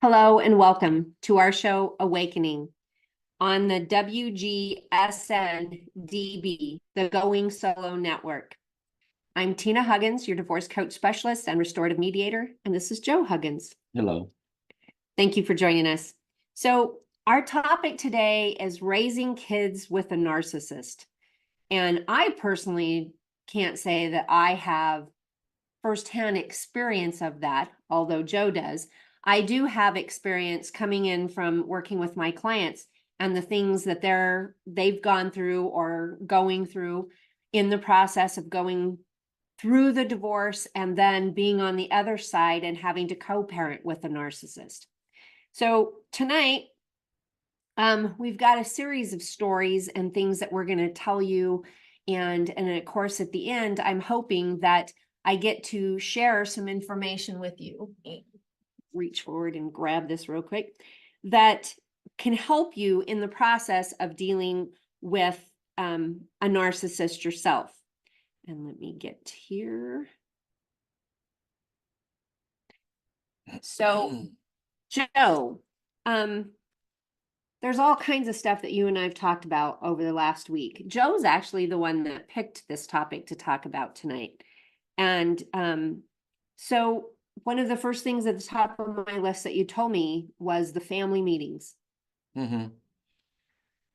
Hello and welcome to our show, Awakening, on the WGSN-DB, the Going Solo Network. I'm Tina Huggins, your divorce coach specialist and restorative mediator, and this is Joe Huggins. Hello. Thank you for joining us. So our topic today is raising kids with a narcissist. And I personally can't say that I have firsthand experience of that, although Joe does. I do have experience coming in from working with my clients and the things that they've gone through or going through in the process of going through the divorce and then being on the other side and having to co-parent with a narcissist. So tonight, we've got a series of stories and things that we're going to tell you. And of course, at the end, I'm hoping that I get to share some information with you. Reach forward and grab this real quick. That can help you in the process of dealing with a narcissist yourself. And let me get here. So, Joe, there's all kinds of stuff that you and I've talked about over the last week. Joe's actually the one that picked this topic to talk about tonight. And so one of the first things at the top of my list that you told me was the family meetings. Mm-hmm.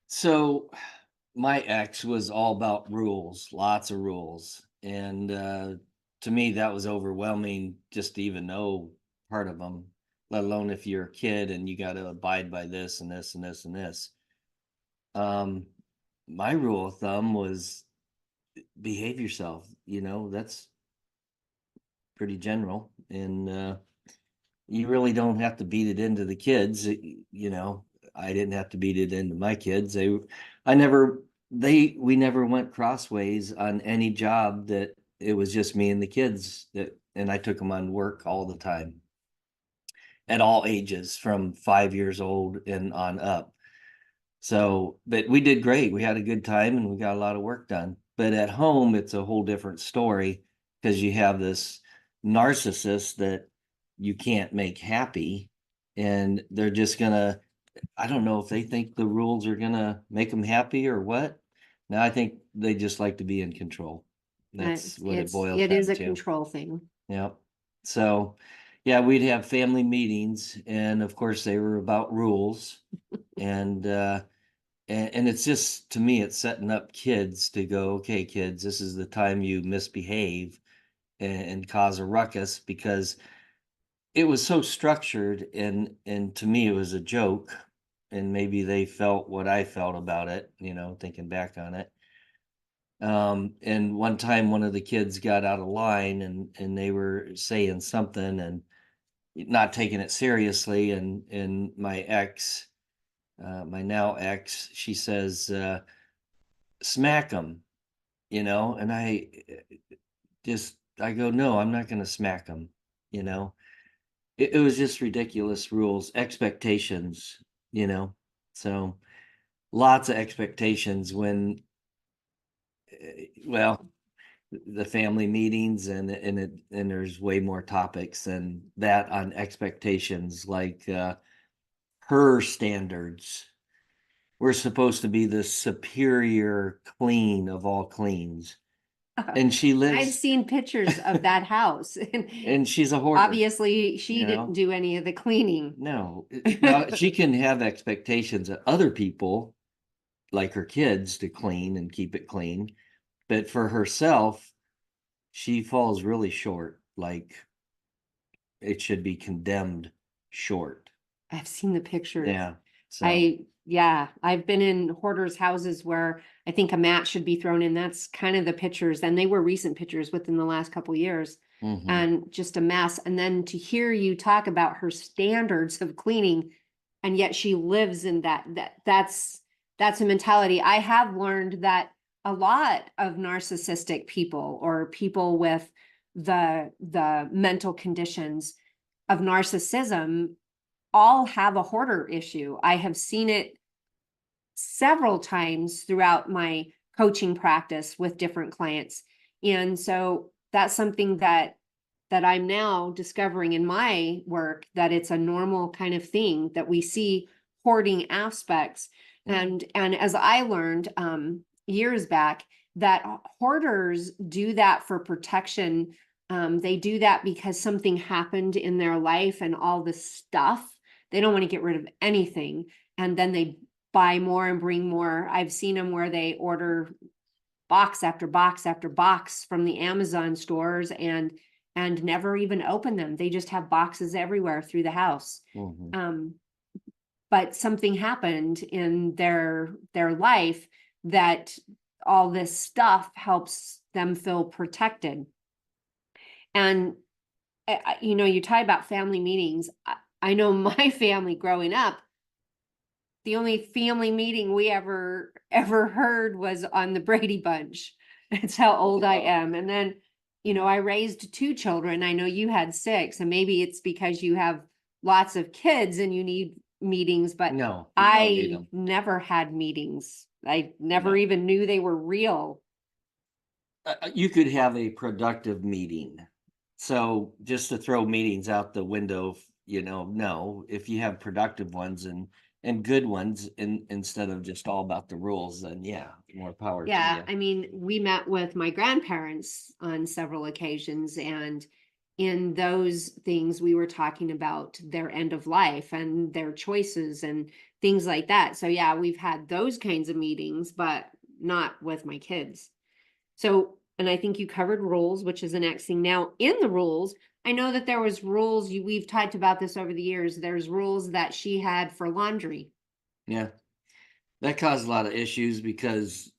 So my ex was all about rules, lots of rules. And to me, that was overwhelming just to even know part of them, let alone if you're a kid and you got to abide by this and this and this and this. My rule of thumb was behave yourself. That's pretty general. And you really don't have to beat it into the kids. I didn't have to beat it into my kids. We never went crossways on any job. That it was just me and the kids, and I took them on work all the time at all ages from 5 years old and on up. So, but we did great. We had a good time and we got a lot of work done. But at home, it's a whole different story because you have this narcissist that you can't make happy, and they're just gonna, I don't know if they think the rules are gonna make them happy or what. Now I think they just like to be in control. That's what it boils down to. It is a control thing. Yeah. So yeah, we'd have family meetings, and of course they were about rules. and it's just, to me, it's setting up kids to go, okay, kids, this is the time you misbehave and cause a ruckus, because it was so structured, and to me it was a joke, and maybe they felt what I felt about it, thinking back on it. And one time one of the kids got out of line, and they were saying something and not taking it seriously, and my ex, my now ex, she says, smack them, and I go, no, I'm not going to smack them. It was just ridiculous rules, expectations, so lots of expectations when, well, the family meetings, and there's way more topics than that on expectations, like her standards. We're supposed to be the superior clean of all cleans. And she lives. I've seen pictures of that house. And she's a hoarder. Obviously, she didn't do any of the cleaning. No. Now, she can have expectations of other people, like her kids, to clean and keep it clean. But for herself, she falls really short. Like, it should be condemned short. I've seen the pictures. Yeah. So. I've been in hoarders' houses where I think a mat should be thrown in. That's kind of the pictures. And they were recent pictures within the last couple of years. Mm-hmm. And just a mess. And then to hear you talk about her standards of cleaning, and yet she lives in that's a mentality. I have learned that a lot of narcissistic people, or people with the mental conditions of narcissism, all have a hoarder issue. I have seen it several times throughout my coaching practice with different clients. And so that's something that that I'm now discovering in my work that it's a normal kind of thing that we see hoarding aspects. And as I learned years back, that hoarders do that for protection. They do that because something happened in their life and all the stuff. They don't want to get rid of anything. And then they buy more and bring more. I've seen them where they order box after box after box from the Amazon stores and never even open them. They just have boxes everywhere through the house. But something happened in their life that all this stuff helps them feel protected. And you know, you talk about family meetings. I know my family growing up, the only family meeting we ever heard was on the Brady Bunch. That's how old I am. And then, you know, I raised 2 children. I know you had 6, and maybe it's because you have lots of kids and you need meetings, but No, I never had meetings. I never even knew they were real. You could have a productive meeting. So just to throw meetings out the window, you know, no, if you have productive ones and good ones instead of just all about the rules, then yeah, more power to you. I mean, we met with my grandparents on several occasions, and in those things we were talking about their end of life and their choices and things like that. So yeah, we've had those kinds of meetings, but not with my kids. So, and I think you covered rules, which is the next thing. Now, in the rules, I know that there was rules, we've talked about this over the years. There's rules that she had for laundry. Yeah. That caused a lot of issues because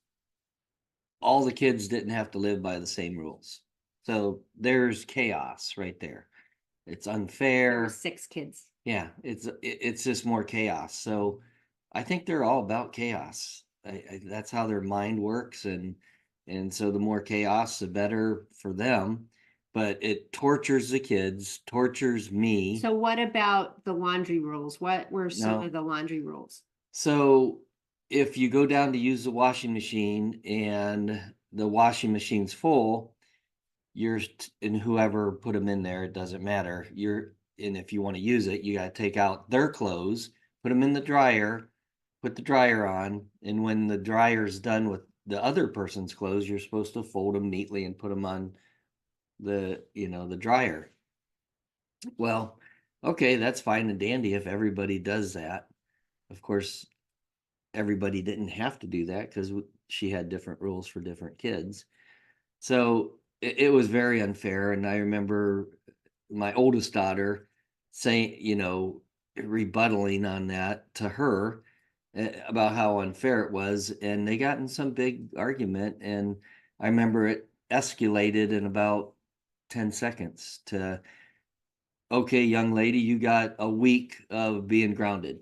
all the kids didn't have to live by the same rules. So there's chaos right there. It's unfair. There were 6 kids. Yeah, it's just more chaos. So I think they're all about chaos. That's how their mind works, and so the more chaos, the better for them. But it tortures the kids, tortures me. So what about the laundry rules? What were some of the laundry rules? So if you go down to use the washing machine and the washing machine's full, and whoever put them in there, it doesn't matter. And if you want to use it, you got to take out their clothes, put them in the dryer, put the dryer on, and when the dryer's done with the other person's clothes, you're supposed to fold them neatly and put them on the dryer. Well, okay, that's fine and dandy if everybody does that. Of course, everybody didn't have to do that because she had different rules for different kids. So it was very unfair. And I remember my oldest daughter saying, rebuttaling on that to her about how unfair it was. And they got in some big argument. And I remember it escalated in about 10 seconds to, okay, young lady, you got a week of being grounded.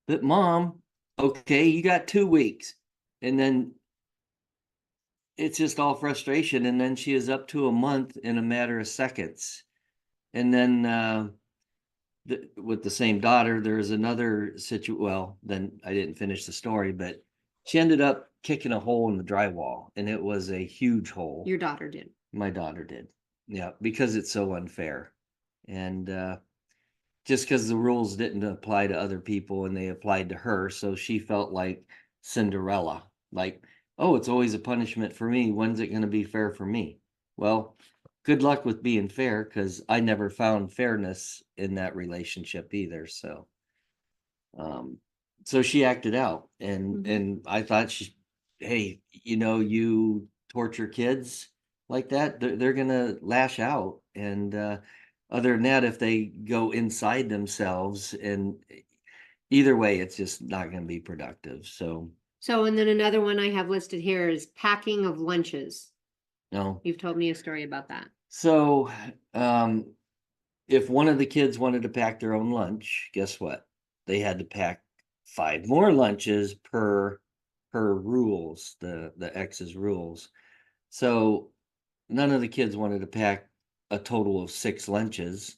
But mom, okay, you got 2 weeks. And then it's just all frustration. And then she is up to a month in a matter of seconds. And then with the same daughter, there's another situation. Well, then I didn't finish the story, but she ended up kicking a hole in the drywall, and it was a huge hole. Your daughter did. My daughter did. Yeah, because it's so unfair. And just because the rules didn't apply to other people and they applied to her, so she felt like Cinderella. Like, oh, it's always a punishment for me. When's it going to be fair for me? Well, good luck with being fair, because I never found fairness in that relationship either. So she acted out, and I thought, hey, you torture kids like that, they're gonna lash out. And other than that, if they go inside themselves, and either way, it's just not going to be productive. So and then another one I have listed here is packing of lunches. no, you've told me a story about that. So if one of the kids wanted to pack their own lunch, guess what? They had to pack 5 more lunches per rules, the X's rules. So none of the kids wanted to pack a total of 6 lunches,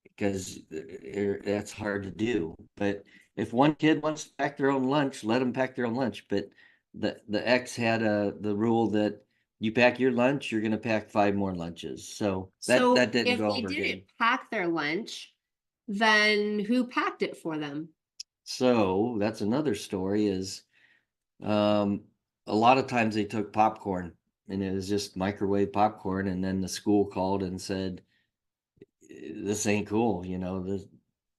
because that's hard to do. But if one kid wants to pack their own lunch, let them pack their own lunch. But the X had the rule that you pack your lunch, you're going to pack 5 more lunches. So that So didn't if go they over didn't good. pack their lunch, then who packed it for them? So that's another story is um, a lot of times they took popcorn and it was just microwave popcorn. And then the school called and said, this ain't cool.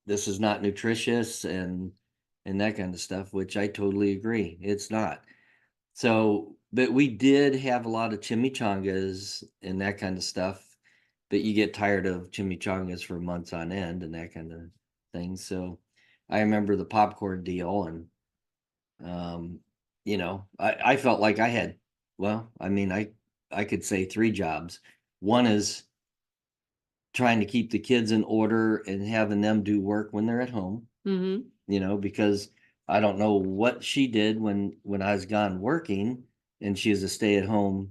This is not nutritious and that kind of stuff, which I totally agree. It's not. So, but we did have a lot of chimichangas and that kind of stuff, but you get tired of chimichangas for months on end and that kind of thing. So I remember the popcorn deal and, um, I felt like I had, well, I mean, I could say 3 jobs. One is trying to keep the kids in order and having them do work when they're at home, because I don't know what she did when I was gone working and she was a stay-at-home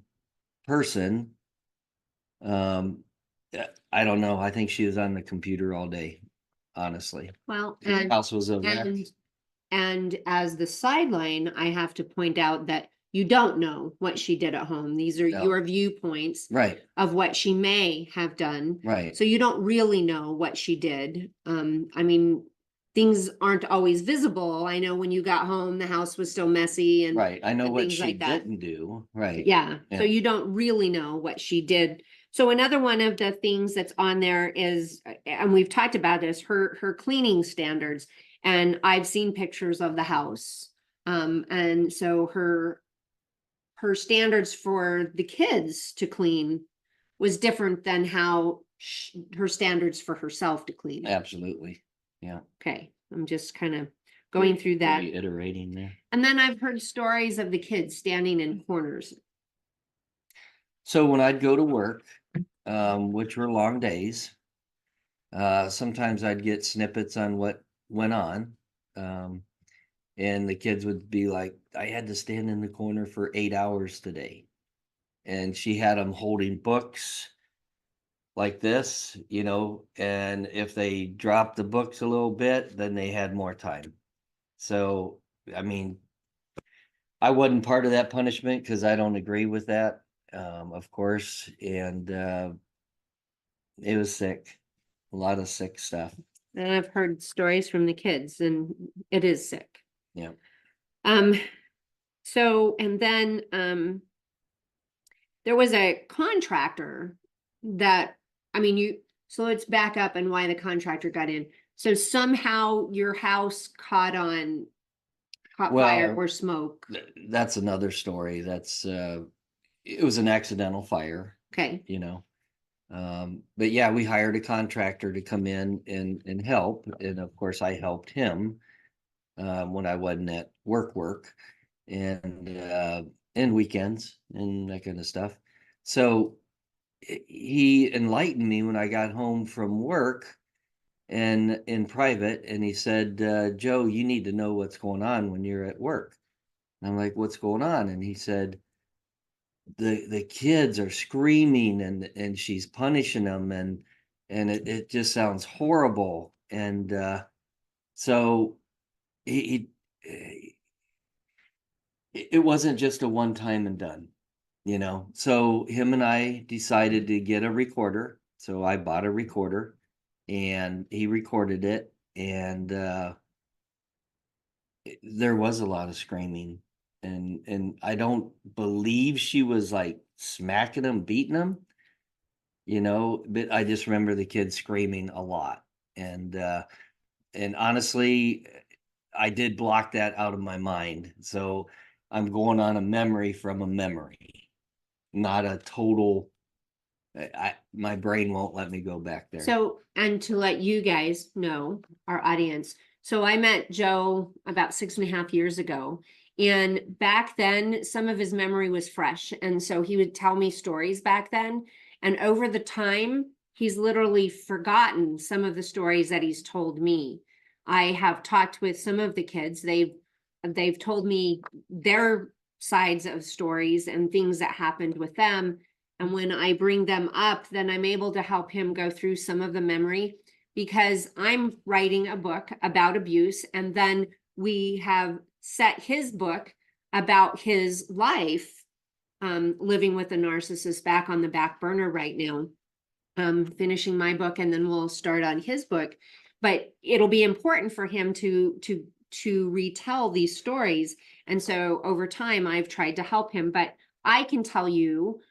person. Um, I don't know. I think she was on the computer all day, honestly. Well, The house was a wreck. and as the sideline, I have to point out that you don't know what she did at home. These are No. your viewpoints Right, of what she may have done. right, So you don't really know what she did. I mean, things aren't always visible. I know when you got home, the house was still messy and right. I know and what things she like that. didn't do. Right. Yeah. So Yeah. you don't really know what she did. So another one of the things that's on there is, and we've talked about this, her cleaning standards. And I've seen pictures of the house. And so her standards for the kids to clean was different than how her standards for herself to clean. Absolutely. Yeah. Okay. I'm just kind of going through that. Reiterating there. And then I've heard stories of the kids standing in corners. So when I'd go to work, which were long days, sometimes I'd get snippets on what went on. And the kids would be like, I had to stand in the corner for 8 hours today. And she had them holding books like this, and if they dropped the books a little bit, then they had more time. So, I mean, I wasn't part of that punishment because I don't agree with that, of course. And it was sick, a lot of sick stuff. And I've heard stories from the kids, and it is sick. Yeah. So, and then there was a contractor that, so let's back up and why the contractor got in. So somehow your house caught fire or smoke. That's another story. It was an accidental fire. Okay. But yeah, we hired a contractor to come in and help. And of course I helped him when I wasn't at work and weekends and that kind of stuff. So he enlightened me when I got home from work and in private, and he said, Joe, you need to know what's going on when you're at work. And I'm like, what's going on? And he said, the kids are screaming and she's punishing them and it just sounds horrible. And so he it wasn't just a one time and done, so him and I decided to get a recorder. So I bought a recorder and he recorded it. And there was a lot of screaming and I don't believe she was like smacking him, beating him, but I just remember the kids screaming a lot. And honestly, I did block that out of my mind. So I'm going on a memory from a memory, not a total. My brain won't let me go back there. So, and to let you guys know, our audience, so I met Joe about 6.5 years ago. And back then, some of his memory was fresh. And so he would tell me stories back then. And over the time, he's literally forgotten some of the stories that he's told me. I have talked with some of the kids. They've told me their sides of stories and things that happened with them. And when I bring them up, then I'm able to help him go through some of the memory because I'm writing a book about abuse. And then we have set his book about his life living with a narcissist back on the back burner right now, finishing my book, and then we'll start on his book. But it'll be important for him to retell these stories. And so over time, I've tried to help him. But I can tell you,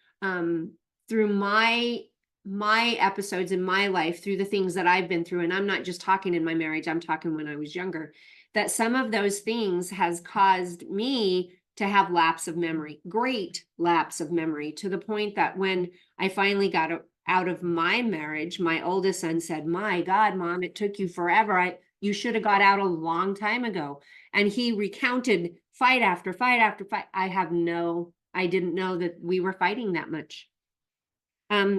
through my episodes in my life, through the things that I've been through, and I'm not just talking in my marriage, I'm talking when I was younger, that some of those things has caused me to have lapse of memory, great lapse of memory, to the point that when I finally got out of my marriage, my oldest son said, "My God, Mom, it took you forever. You should have got out a long time ago." And he recounted fight after fight after fight. I didn't know that we were fighting that much.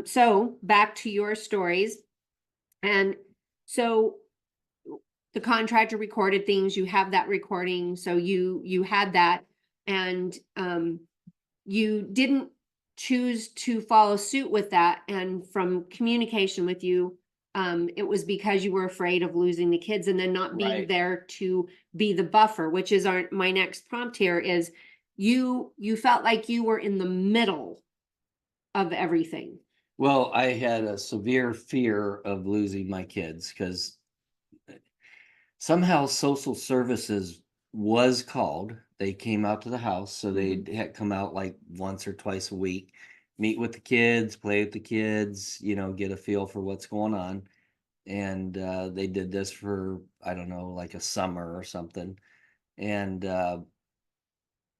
So back to your stories. And so the contractor recorded things, you have that recording. So you had that, and you didn't choose to follow suit with that. And from communication with you, it was because you were afraid of losing the kids and then not being there to be the buffer, which is my next prompt here is you felt like you were in the middle of everything. Well, I had a severe fear of losing my kids because somehow social services was called. They came out to the house, so they had come out like once or twice a week, meet with the kids, play with the kids, get a feel for what's going on. And they did this for, I don't know, like a summer or something. And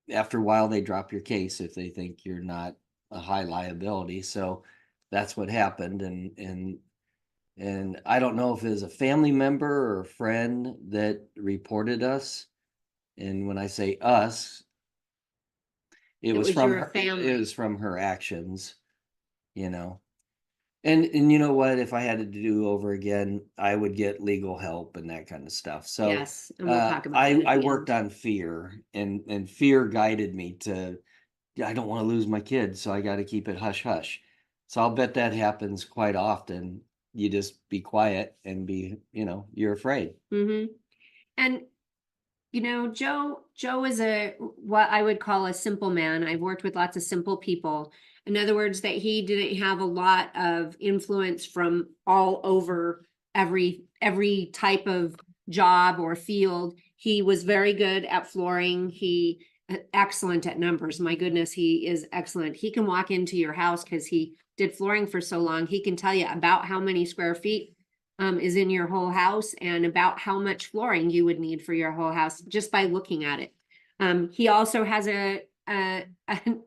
after a while, they drop your case if they think you're not a high liability. So that's what happened. And I don't know if it was a family member or a friend that reported us. And when I say us, it was from her, it was from her actions, And you know what? If I had to do over again, I would get legal help and that kind of stuff. So yes, and we'll talk about that I worked on fear, and fear guided me to, I don't want to lose my kids, so I got to keep it hush hush. So I'll bet that happens quite often. You just be quiet and be, you're afraid. Mm-hmm. And Joe is what I would call a simple man. I've worked with lots of simple people. In other words, that he didn't have a lot of influence from all over every type of job or field. He was very good at flooring. He excellent at numbers. My goodness, he is excellent. He can walk into your house because he did flooring for so long. He can tell you about how many square feet is in your whole house and about how much flooring you would need for your whole house just by looking at it. He also has an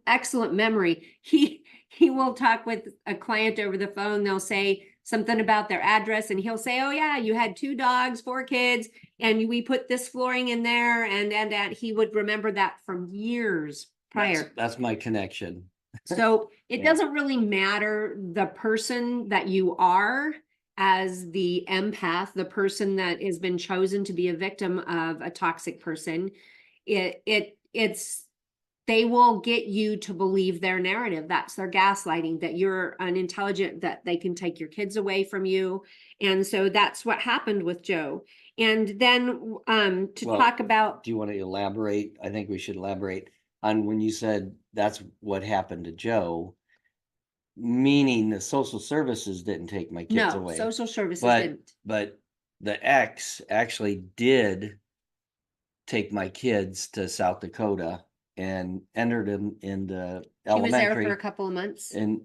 excellent memory. He will talk with a client over the phone. They'll say something about their address and he'll say, "Oh yeah, you had 2 dogs, 4 kids, and we put this flooring in there." And he would remember that from years prior. That's my connection. So it doesn't really matter the person that you are as the empath, the person that has been chosen to be a victim of a toxic person. It's they will get you to believe their narrative. That's their gaslighting, that you're unintelligent, that they can take your kids away from you. And so that's what happened with Joe. And then talk about. Do you want to elaborate? I think we should elaborate on when you said that's what happened to Joe. Meaning the social services didn't take my kids away. No, social services didn't. But the ex actually did take my kids to South Dakota and entered them in the elementary. He was there for a couple of months. And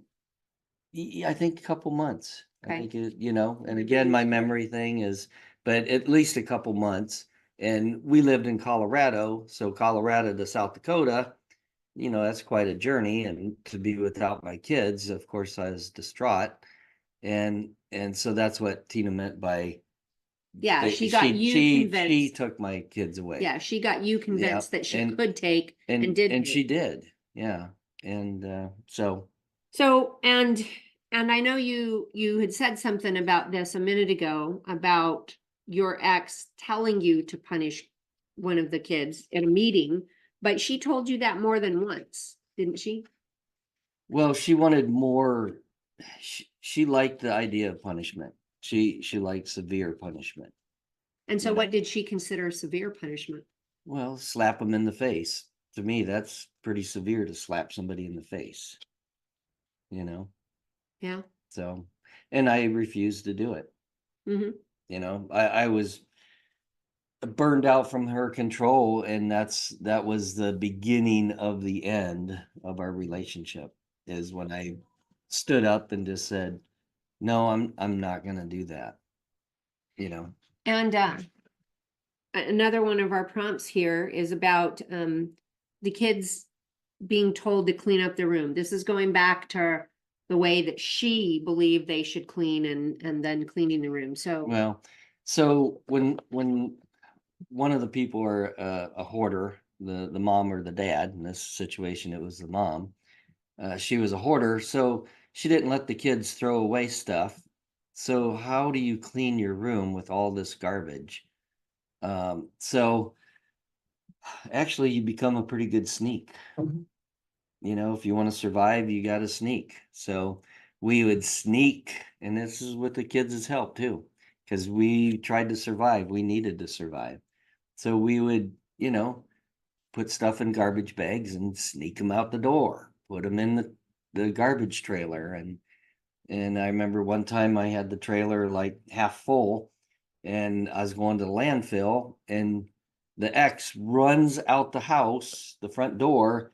I think a couple months. Okay. I think and again, my memory thing is, but at least a couple months. And we lived in Colorado, so Colorado to South Dakota, that's quite a journey. And to be without my kids, of course, I was distraught. And so that's what Tina meant by, she got you convinced. She took my kids away. Yeah, she got you convinced that she could take and did. And she did. Yeah. And so and I know you had said something about this a minute ago about your ex telling you to punish one of the kids at a meeting, but she told you that more than once, didn't she? Well, she wanted more. She liked the idea of punishment. She liked severe punishment. And so what did she consider severe punishment? Well, slap them in the face. to me, that's pretty severe to slap somebody in the face, you know? Yeah. So, and I refused to do it. Hmm. I was burned out from her control, and that was the beginning of the end of our relationship, is when I stood up and just said, no, I'm not gonna do that, you know. And another one of our prompts here is about the kids being told to clean up the room. This is going back to the way that she believed they should clean and then cleaning the room. So Well, so when one of the people are a hoarder, the mom or the dad, in this situation it was the mom. She was a hoarder, so she didn't let the kids throw away stuff. So how do you clean your room with all this garbage? So actually, you become a pretty good sneak. If you want to survive, you got to sneak. So we would sneak, and this is with the kids' help too, because we tried to survive. We needed to survive. So we would, put stuff in garbage bags and sneak them out the door, put them in the garbage trailer. And I remember one time I had the trailer like half full, and I was going to the landfill, and the ex runs out the house, the front door,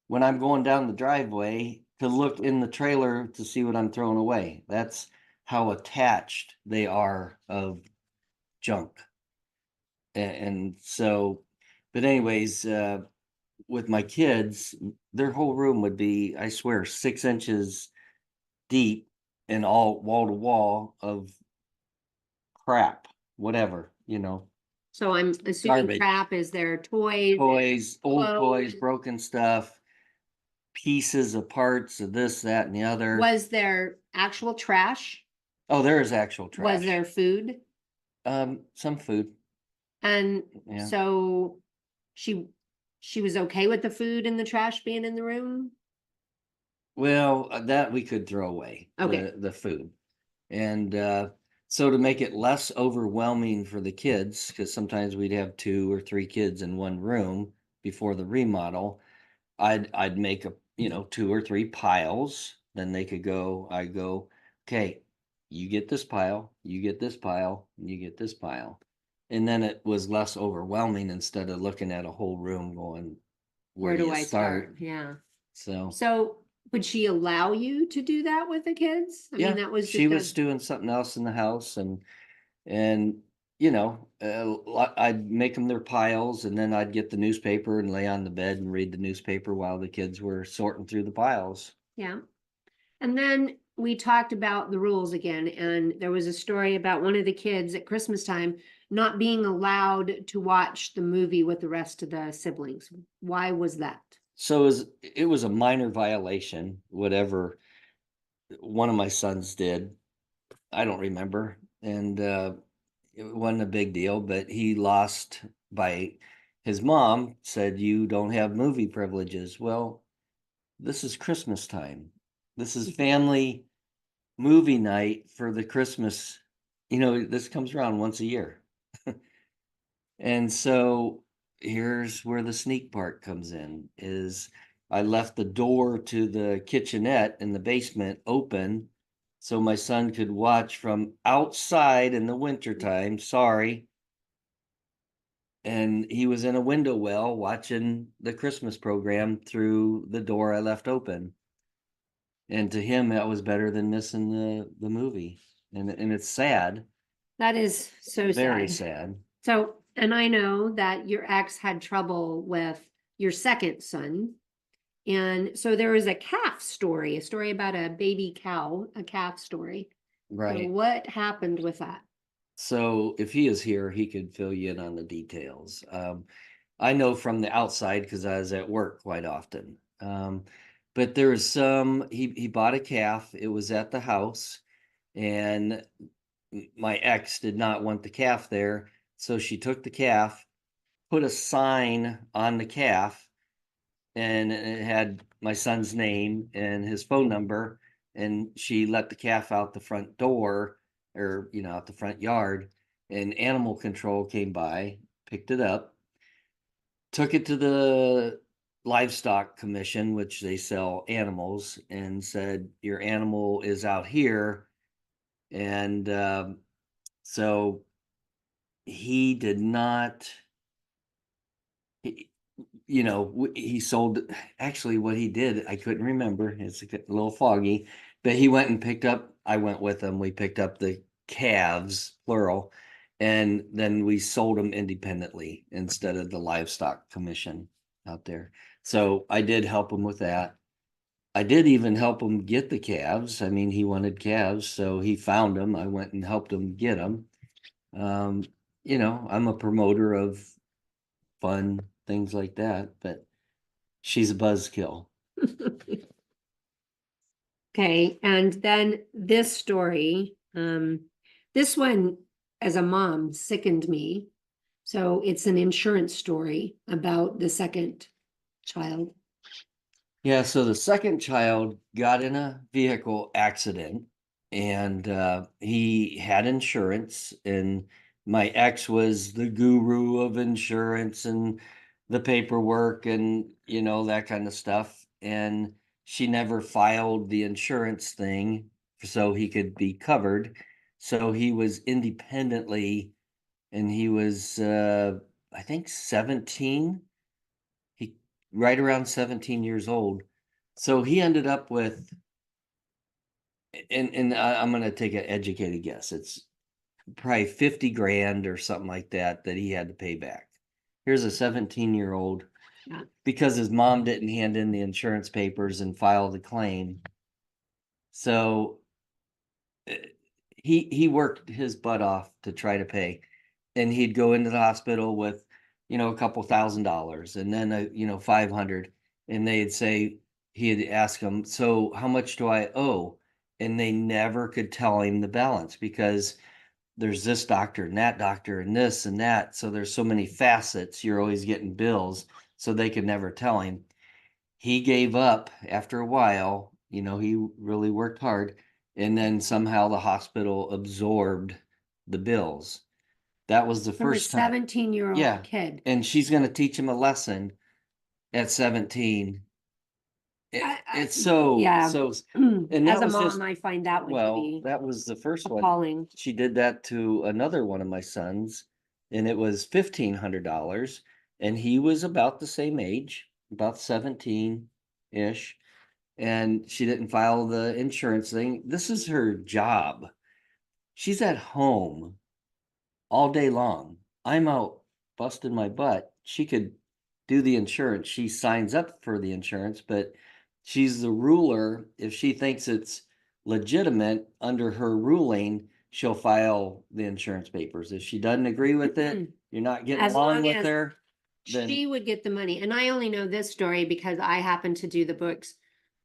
when I'm going down the driveway to look in the trailer to see what I'm throwing away. That's how attached they are of junk. And so, but anyways, with my kids, their whole room would be, I swear, 6 inches deep and all wall to wall of crap, whatever, so I'm assuming garbage, crap is their toys, toys, old toys, clothes. broken stuff, pieces of parts of this, that, and the other. Was there actual trash? Oh, there is actual Was trash. there food? Some food. And Yeah. so she she was okay with the food and the trash being in the room? Well, that we could throw away, Okay. the food. And so to make it less overwhelming for the kids, because sometimes we'd have 2 or 3 kids in one room before the remodel, I'd make 2 or 3 piles. Then they could go. I go, okay, you get this pile, you get this pile, and you get this pile, and then it was less overwhelming instead of looking at a whole room going, where Where do do you I start? start? Yeah. So So would she allow you to do that with the kids? I mean, yeah, that was she just a was doing something else in the house, and I'd make them their piles, and then I'd get the newspaper and lay on the bed and read the newspaper while the kids were sorting through the piles. yeah. And then we talked about the rules again, and there was a story about one of the kids at Christmas time not being allowed to watch the movie with the rest of the siblings. Why was that? So it was a minor violation, whatever one of my sons did. I don't remember, and it wasn't a big deal. But he lost by his mom said, "You don't have movie privileges." Well, this is Christmas time. This is family movie night for the Christmas. This comes around once a year. And so here's where the sneak part comes in, is I left the door to the kitchenette in the basement open so my son could watch from outside in the wintertime. Sorry. And he was in a window well watching the Christmas program through the door I left open. And to him, that was better than missing the movie. And it's sad, That is so very sad. sad. So, and I know that your ex had trouble with your second son. And so there was a calf story, a story about a baby cow, a calf story. So Right. what happened with that? So if he is here, he could fill you in on the details. I know from the outside because I was at work quite often. But there was he bought a calf. It was at the house, and my ex did not want the calf there. So she took the calf, put a sign on the calf, and it had my son's name and his phone number. And she let the calf out the front door, or out the front yard, and animal control came by, picked it up, took it to the livestock commission, which they sell animals, and said, your animal is out here. And so he did not, he, he sold, actually what he did, I couldn't remember, it's a little foggy, but he went and picked up, I went with him, we picked up the calves, plural, and then we sold them independently instead of the livestock commission out there. So I did help him with that. I did even help him get the calves. I mean, he wanted calves, so he found them. I went and helped him get them. I'm a promoter of fun things like that, but she's a buzzkill. Okay, and then this story, this one as a mom sickened me. So it's an insurance story about the second child. Yeah, so the second child got in a vehicle accident, and he had insurance, and my ex was the guru of insurance and the paperwork and that kind of stuff, and she never filed the insurance thing so he could be covered. So he was independently, and he was I think 17, he right around 17 years old. So he ended up with, and I'm going to take an educated guess, it's probably 50 grand or something like that he had to pay back. Here's a 17-year-old, Yeah. because his mom didn't hand in the insurance papers and file the claim. So he worked his butt off to try to pay, and he'd go into the hospital with a couple $1,000, and then 500, and they'd say, he'd ask them, so how much do I owe? And they never could tell him the balance, because there's this doctor and that doctor and this and that, so there's so many facets, you're always getting bills, so they could never tell him. He gave up after a while, he really worked hard, and then somehow the hospital absorbed the bills. That was the From a first time. 17-year-old Yeah. kid. And she's going to teach him a lesson at 17. It's so, yeah. so, and As that a was mom, just, I find that one to well, be that was the first one. appalling. She did that to another one of my sons, and it was $1,500, and he was about the same age, about 17-ish, and she didn't file the insurance thing. This is her job. She's at home all day long. I'm out busting my butt. She could do the insurance. She signs up for the insurance, but she's the ruler. If she thinks it's legitimate under her ruling, she'll file the insurance papers. If she doesn't agree with it, you're not getting As along long with as her, then she would get the money. And I only know this story because I happen to do the books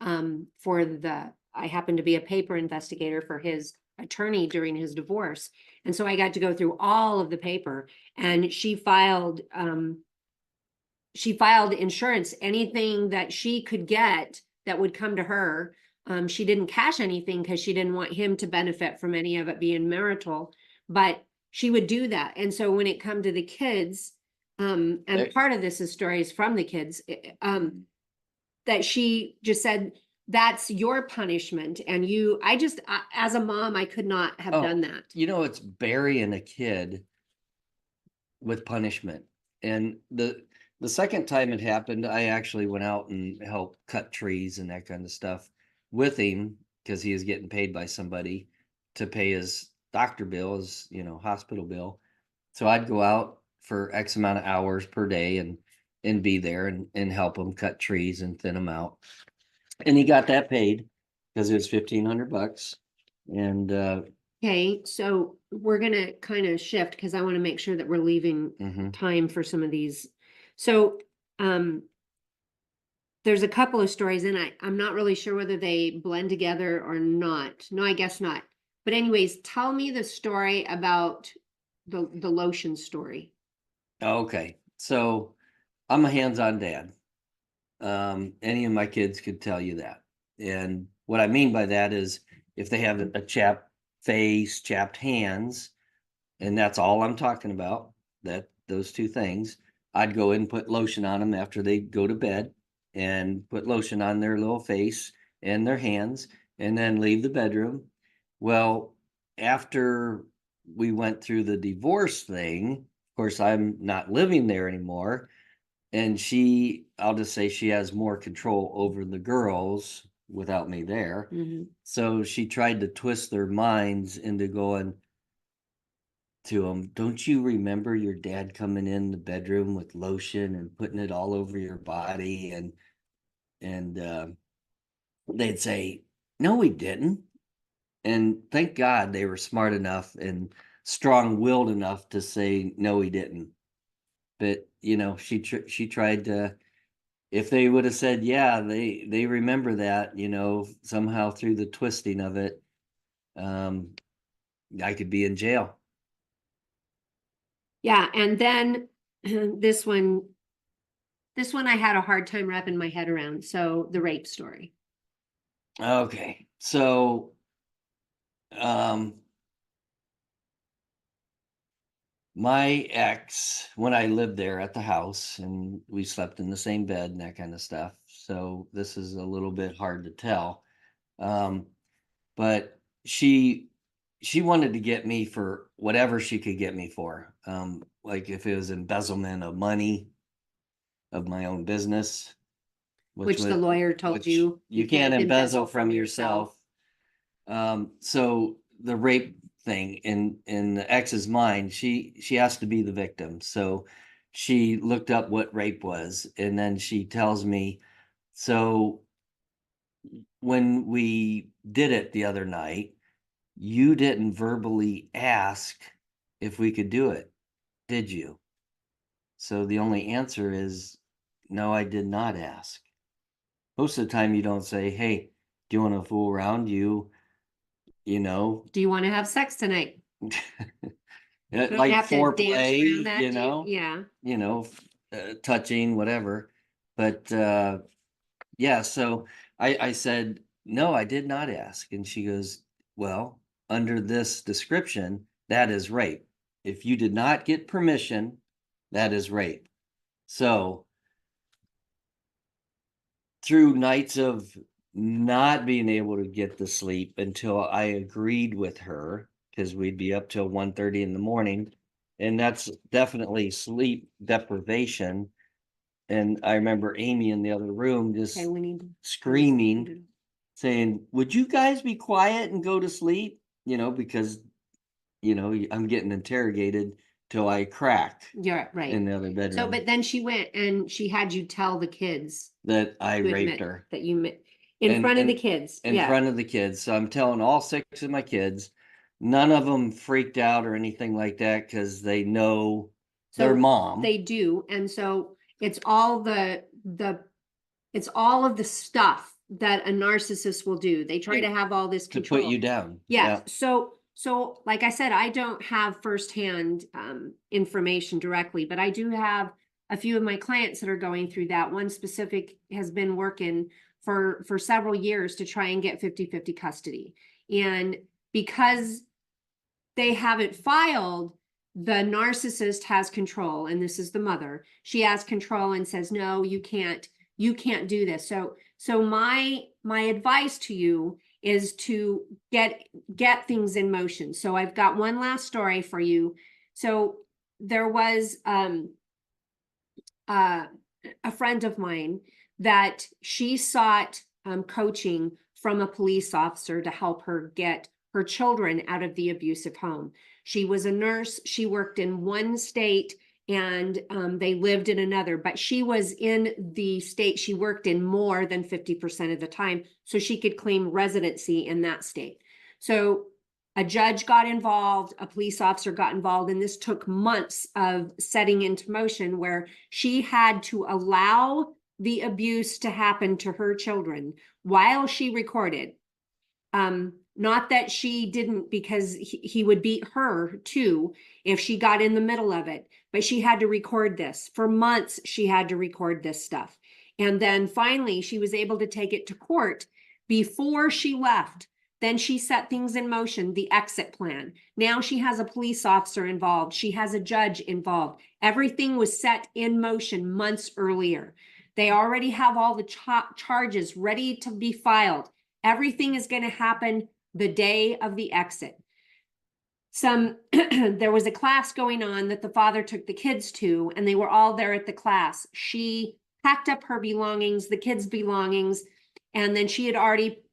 I happen to be a paper investigator for his attorney during his divorce. And so I got to go through all of the paper, and she filed insurance, anything that she could get that would come to her. She didn't cash anything because she didn't want him to benefit from any of it being marital, but she would do that. And so when it come to the kids, and part of this is stories from the kids, that she just said, that's your punishment. And as a mom, I could not have done that. It's burying a kid with punishment. And the second time it happened, I actually went out and helped cut trees and that kind of stuff with him, because he was getting paid by somebody to pay his doctor bill, his hospital bill. So I'd go out for X amount of hours per day and be there and help him cut trees and thin them out. And he got that paid because it was $1,500. And okay, so we're gonna kind of shift because I want to make sure that we're leaving time for some of these. So there's a couple of stories, and I'm not really sure whether they blend together or not. No, I guess not. But anyways, tell me the story about the lotion story. Okay, so I'm a hands-on dad. Any of my kids could tell you that. And what I mean by that is, if they have a chapped face, chapped hands, and that's all I'm talking about, that those two things, I'd go in and put lotion on them after they go to bed. and put lotion on their little face and their hands and then leave the bedroom. Well, after we went through the divorce thing, of course, I'm not living there anymore. And I'll just say she has more control over the girls without me there. Mhm. So she tried to twist their minds into going to them, don't you remember your dad coming in the bedroom with lotion and putting it all over your body? And they'd say, no, he didn't. And thank God they were smart enough and strong-willed enough to say, no, he didn't. But, she tried to, if they would have said, yeah, they remember that, somehow through the twisting of it, I could be in jail. Yeah, and then this one I had a hard time wrapping my head around. So the rape story. Okay. So, my ex, when I lived there at the house and we slept in the same bed and that kind of stuff. So this is a little bit hard to tell. But she wanted to get me for whatever she could get me for. Like if it was embezzlement of money of my own business, Which the lawyer told which you you can't embezzle from yourself. So the rape thing in the ex's mind, she has to be the victim. So she looked up what rape was, and then she tells me, so when we did it the other night, you didn't verbally ask if we could do it, did you? So the only answer is no, I did not ask. Most of the time you don't say, hey, do you want to fool around? You know, Do you want to have sex tonight? Don't like have to dance foreplay, around that, yeah. touching, whatever. But yeah, so I said, no, I did not ask. And she goes, well, under this description, that is rape. If you did not get permission, that is rape. So through nights of not being able to get to sleep until I agreed with her, because we'd be up till 1:30 in the morning, and that's definitely sleep deprivation. And I remember Amy in the other room just Okay, we need to screaming, saying, would you guys be quiet and go to sleep? Because I'm getting interrogated till I crack You're right. in the other So, bedroom but then she went and she had you tell the kids that I to raped admit her. that you in And front of the kids. in Yeah. front of the kids. So I'm telling all 6 of my kids. None of them freaked out or anything like that because they know their So mom. they do. And so it's all it's all of the stuff that a narcissist will do. They try to have all this to control. put you down. Yeah. So like I said, I don't have firsthand information directly, but I do have a few of my clients that are going through that. One specific has been working for several years to try and get 50-50 custody. And because they haven't filed, the narcissist has control, and this is the mother. She has control and says, no, you can't do this. So my advice to you is to get things in motion. So I've got one last story for you. So there was a friend of mine that she sought coaching from a police officer to help her get her children out of the abusive home. She was a nurse. She worked in one state and they lived in another, but she was in the state she worked in more than 50% of the time, so she could claim residency in that state. So a judge got involved, a police officer got involved, and this took months of setting into motion where she had to allow the abuse to happen to her children while she recorded. Not that she didn't, because he would beat her too if she got in the middle of it, but she had to record this. For months, she had to record this stuff. And then finally, she was able to take it to court before she left. Then she set things in motion, the exit plan. Now she has a police officer involved. She has a judge involved. Everything was set in motion months earlier. They already have all the charges ready to be filed. Everything is going to happen the day of the exit. There was a class going on that the father took the kids to, and they were all there at the class. She packed up her belongings, the kids' belongings, and then she had already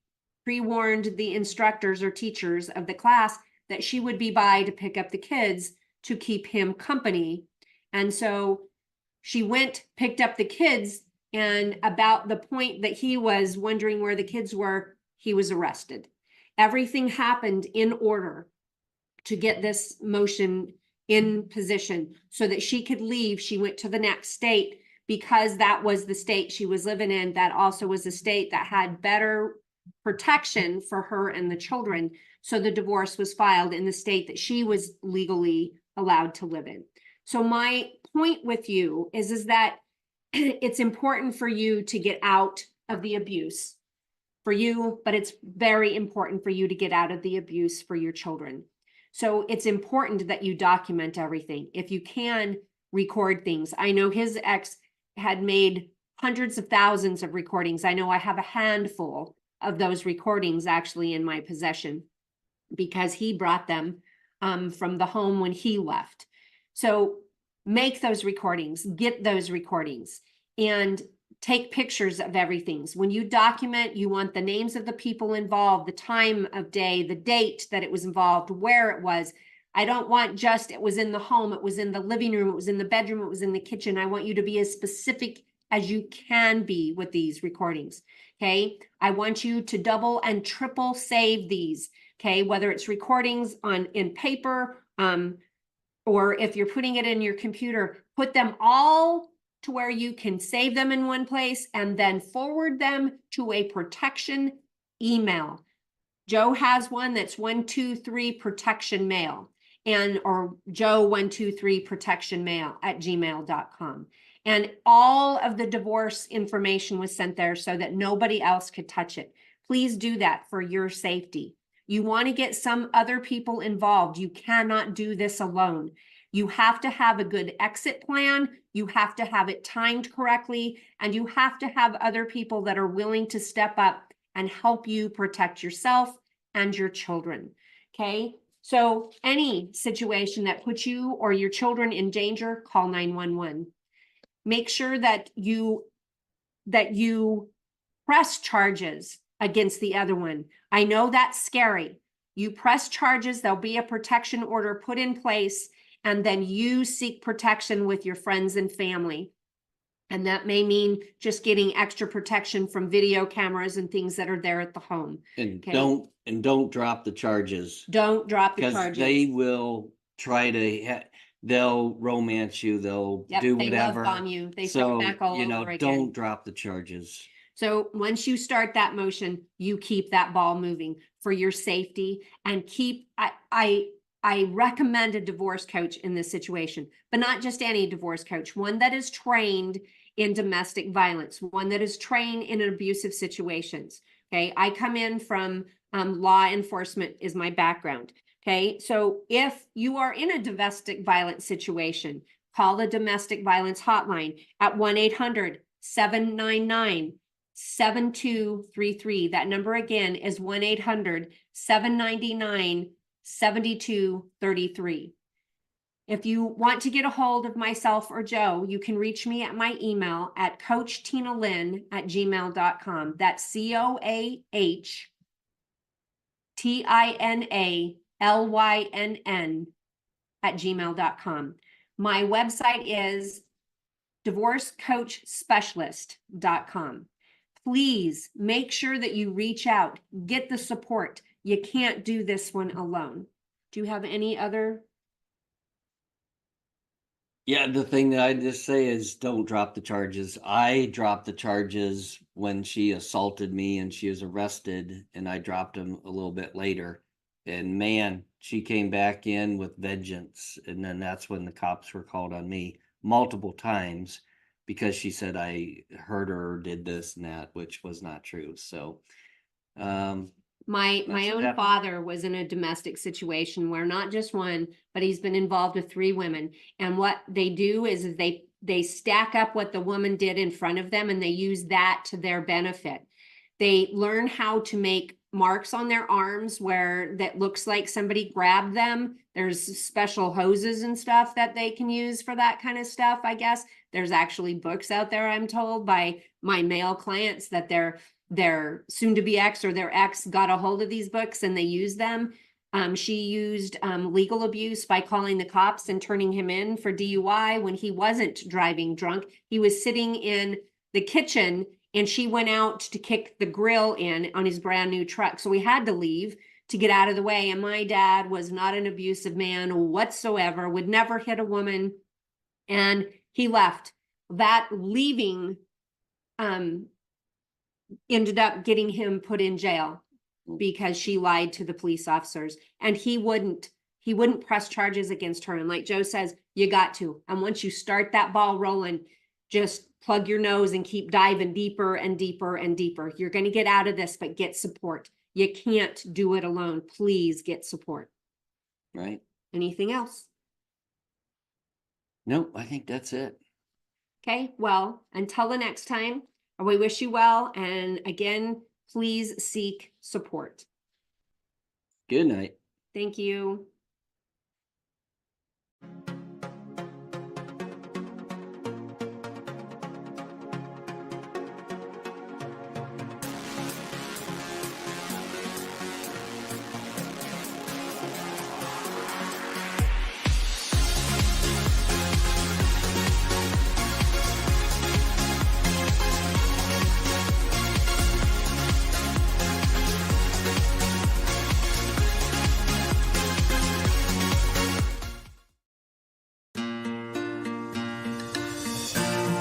pre-warned the instructors or teachers of the class that she would be by to pick up the kids to keep him company. And so she went, picked up the kids, and about the point that he was wondering where the kids were, he was arrested. Everything happened in order to get this motion in position so that she could leave. She went to the next state because that was the state she was living in. That also was a state that had better protection for her and the children. So the divorce was filed in the state that she was legally allowed to live in. So my point with you is that it's important for you to get out of the abuse for you, but it's very important for you to get out of the abuse for your children. So it's important that you document everything. If you can, record things. I know his ex had made hundreds of thousands of recordings. I know I have a handful of those recordings actually in my possession because he brought them from the home when he left. So make those recordings, get those recordings, and take pictures of everything. When you document, you want the names of the people involved, the time of day, the date that it was involved, where it was. I don't want just it was in the home, it was in the living room, it was in the bedroom, it was in the kitchen. I want you to be as specific as you can be with these recordings. Okay. I want you to double and triple save these. Okay. Whether it's recordings in paper, or if you're putting it in your computer, put them all to where you can save them in one place and then forward them to a protection email. Joe has one that's 123 protection mail, or Joe123 protection mail at gmail.com. And all of the divorce information was sent there so that nobody else could touch it. Please do that for your safety. You want to get some other people involved. You cannot do this alone. You have to have a good exit plan. You have to have it timed correctly, and you have to have other people that are willing to step up and help you protect yourself and your children. Okay. So any situation that puts you or your children in danger, call 911. Make sure that you press charges against the other one. I know that's scary. You press charges, there'll be a protection order put in place, and then you seek protection with your friends and family. And that may mean just getting extra protection from video cameras and things that are there at the home. And Okay. don't drop the charges. Don't drop the Because charges. they will try to, they'll romance you, they'll do whatever. They love bomb you. They So, start back all over again. don't drop the charges. So once you start that motion, you keep that ball moving for your safety, and I recommend a divorce coach in this situation, but not just any divorce coach, one that is trained in domestic violence, one that is trained in abusive situations. Okay. I come in from law enforcement is my background. Okay. So if you are in a domestic violence situation, call the domestic violence hotline at 1-800-799-7233. That number again is 1-800-799-7233. If you want to get a hold of myself or Joe, you can reach me at my email at coachtinalyn@gmail.com. That's CoachTinalynn@gmail.com. My website is divorcecoachspecialist.com. Please make sure that you reach out, get the support. You can't do this one alone. Do you have any other? Yeah, the thing that I just say is don't drop the charges. I dropped the charges when she assaulted me and she was arrested, and I dropped them a little bit later. And man, she came back in with vengeance. And then that's when the cops were called on me multiple times because she said I hurt her or did this and that, which was not true. So, my own father was in a domestic situation where not just one, but he's been involved with 3 women. And what they do is they they stack up what the woman did in front of them and they use that to their benefit. They learn how to make marks on their arms where that looks like somebody grabbed them. There's special hoses and stuff that they can use for that kind of stuff, I guess. There's actually books out there, I'm told, by my male clients that their soon-to-be ex or their ex got a hold of these books and they use them. She used legal abuse by calling the cops and turning him in for DUI when he wasn't driving drunk. He was sitting in the kitchen and she went out to kick the grill in on his brand new truck. So we had to leave to get out of the way. And my dad was not an abusive man whatsoever, would never hit a woman. And he left. That leaving ended up getting him put in jail because she lied to the police officers. And he wouldn't press charges against her. And like Joe says, you got to. And once you start that ball rolling, just plug your nose and keep diving deeper and deeper and deeper. You're going to get out of this, but get support. You can't do it alone. Please get support. Right. Anything else? Nope, I think that's it. Okay, well, until the next time, we wish you well. And again, please seek support. Good night. Thank you.